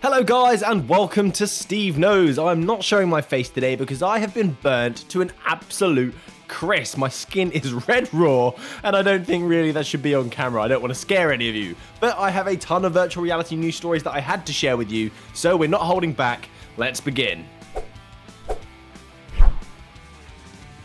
Hello guys and welcome to SteveKnows. I'm not showing my face today because I have been burnt to an absolute crisp. My skin is red raw and I don't think really that should be on camera. I don't want to scare any of you. But I have a ton of virtual reality news stories that I had to share with you, so we're not holding back. Let's begin.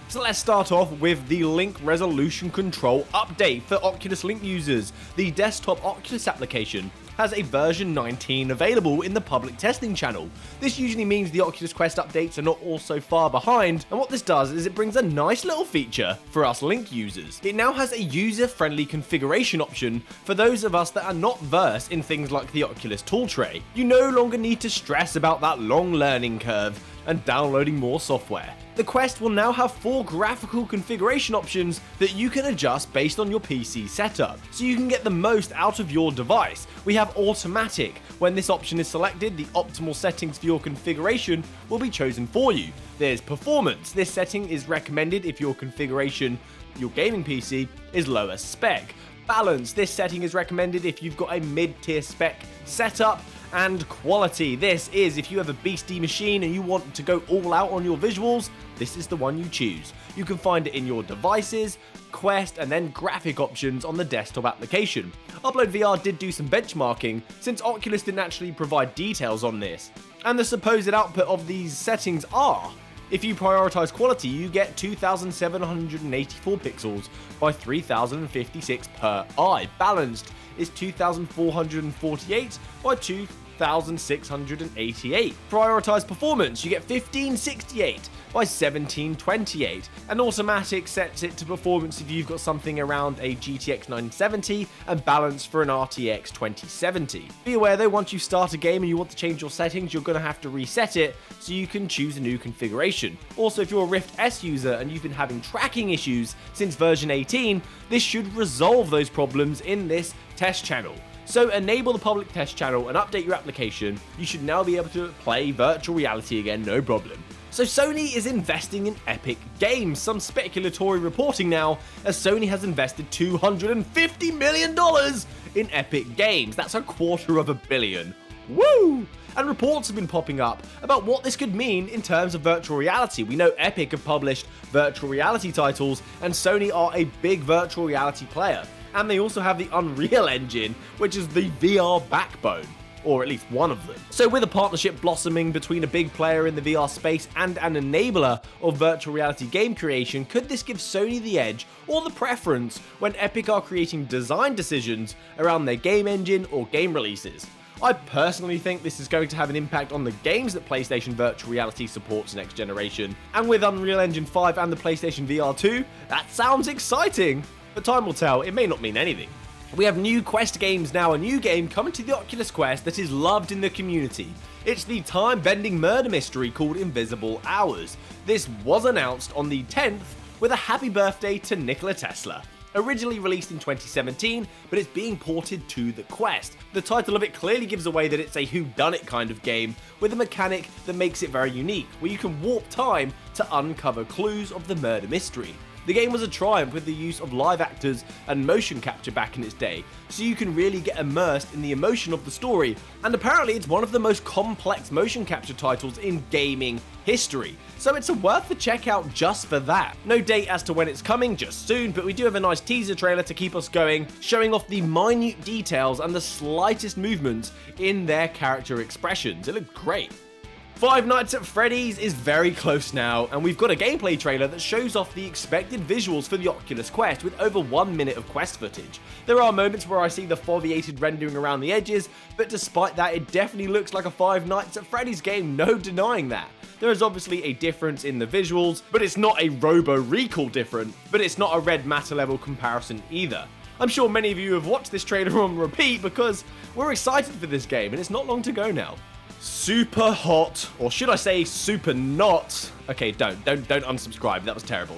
So let's start off with the Link Resolution Control update for Oculus Link users. The desktop Oculus application has a version 19 available in the public testing channel. This usually means the Oculus Quest updates are not all so far behind, and what this does is it brings a nice little feature for us Link users. It now has a user-friendly configuration option for those of us that are not versed in things like the Oculus tool tray. You no longer need to stress about that long learning curve and downloading more software. The Quest will now have 4 graphical configuration options that you can adjust based on your PC setup, so you can get the most out of your device. We have automatic. When this option is selected, the optimal settings for your configuration will be chosen for you. There's performance. This setting is recommended if your configuration, your gaming PC, is lower spec. Balance. This setting is recommended if you've got a mid-tier spec setup. And quality. This is if you have a beastie machine and you want to go all out on your visuals, this is the one you choose. You can find it in your devices, Quest, and then graphic options on the desktop application. UploadVR did do some benchmarking since Oculus didn't actually provide details on this. And the supposed output of these settings are: if you prioritize quality, you get 2784 pixels by 3056 per eye. Balanced is 2448 by 2688. Prioritize performance, you get 1568 by 1728. And automatic sets it to performance if you've got something around a GTX 970 and balance for an RTX 2070. Be aware though, once you start a game and you want to change your settings, you're going to have to reset it so you can choose a new configuration. Also, if you're a Rift S user and you've been having tracking issues since version 18, this should resolve those problems in this test channel. So enable the public test channel and update your application. You should now be able to play virtual reality again, no problem. So Sony is investing in Epic Games. Some speculatory reporting now, as Sony has invested $250 million in Epic Games. That's $250 million. Woo! And reports have been popping up about what this could mean in terms of virtual reality. We know Epic have published virtual reality titles, and Sony are a big virtual reality player. And they also have the Unreal Engine, which is the VR backbone, or at least one of them. So with a partnership blossoming between a big player in the VR space and an enabler of virtual reality game creation, could this give Sony the edge or the preference when Epic are creating design decisions around their game engine or game releases? I personally think this is going to have an impact on the games that PlayStation Virtual Reality supports next generation. And with Unreal Engine 5 and the PlayStation VR 2, that sounds exciting. But time will tell, it may not mean anything. We have new Quest games now, a new game coming to the Oculus Quest that is loved in the community. It's the time-bending murder mystery called Invisible Hours. This was announced on the 10th with a happy birthday to Nikola Tesla. Originally released in 2017, but it's being ported to the Quest. The title of it clearly gives away that it's a whodunit kind of game, with a mechanic that makes it very unique, where you can warp time to uncover clues of the murder mystery. The game was a triumph with the use of live actors and motion capture back in its day, so you can really get immersed in the emotion of the story, and apparently it's one of the most complex motion capture titles in gaming history, so it's worth a check out just for that. No date as to when it's coming, just soon, but we do have a nice teaser trailer to keep us going, showing off the minute details and the slightest movements in their character expressions. It looked great. Five Nights at Freddy's is very close now, and we've got a gameplay trailer that shows off the expected visuals for the Oculus Quest with over 1 minute of Quest footage. There are moments where I see the foveated rendering around the edges, but despite that, it definitely looks like a Five Nights at Freddy's game, no denying that. There is obviously a difference in the visuals, but it's not a Robo-Recall different, but it's not a Red Matter level comparison either. I'm sure many of you have watched this trailer on repeat because we're excited for this game, and it's not long to go now. Superhot, or should I say super not? Okay, don't unsubscribe. That was terrible.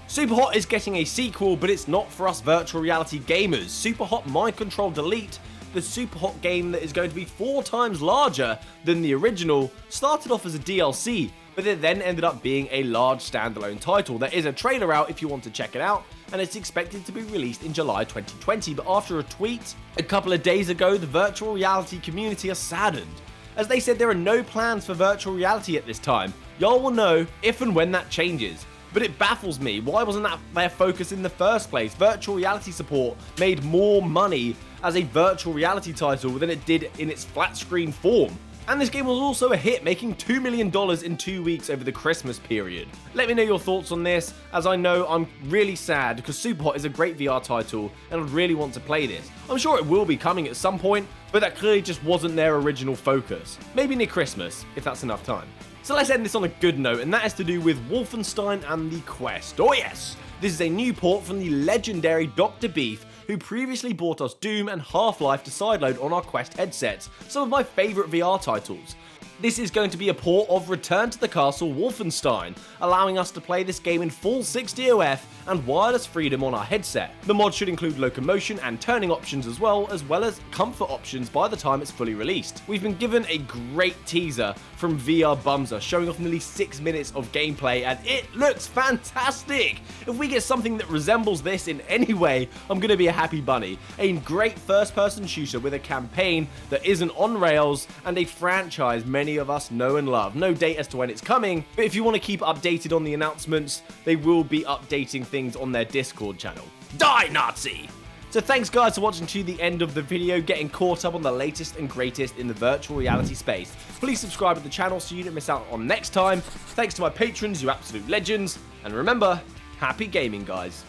Superhot is getting a sequel, but it's not for us virtual reality gamers. Superhot Mind Control Delete, the Superhot game that is going to be 4 times larger than the original, started off as a DLC, but it then ended up being a large standalone title. There is a trailer out if you want to check it out, and it's expected to be released in July 2020, but after a tweet a couple of days ago, the virtual reality community are saddened. as they said there are no plans for virtual reality at this time. Y'all will know if and when that changes. But it baffles me, why wasn't that their focus in the first place? Virtual reality support made more money as a virtual reality title than it did in its flat screen form. And this game was also a hit, making $2 million in 2 weeks over the Christmas period. Let me know your thoughts on this, as I know I'm really sad because Superhot is a great VR title and I really want to play this. I'm sure it will be coming at some point, but that clearly just wasn't their original focus. Maybe near Christmas, if that's enough time. So let's end this on a good note, and that is to do with Wolfenstein and the Quest. Oh yes! This is a new port from the legendary Dr. Beef, who previously brought us Doom and Half-Life to sideload on our Quest headsets, some of my favourite VR titles. This is going to be a port of Return to the Castle Wolfenstein, allowing us to play this game in full 60OF and wireless freedom on our headset. The mod should include locomotion and turning options as well as comfort options by the time it's fully released. We've been given a great teaser from VR Bumser showing off nearly 6 minutes of gameplay and it looks fantastic! If we get something that resembles this in any way, I'm going to be a happy bunny. A great first-person shooter with a campaign that isn't on rails and a franchise many of us know and love. No date as to when it's coming, but if you want to keep updated on the announcements, they will be updating things on their Discord channel. Die, Nazi! So thanks guys for watching to the end of the video, getting caught up on the latest and greatest in the virtual reality space. Please subscribe to the channel so you don't miss out on next time. Thanks to my patrons, you absolute legends. And remember, happy gaming guys.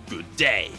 Good day.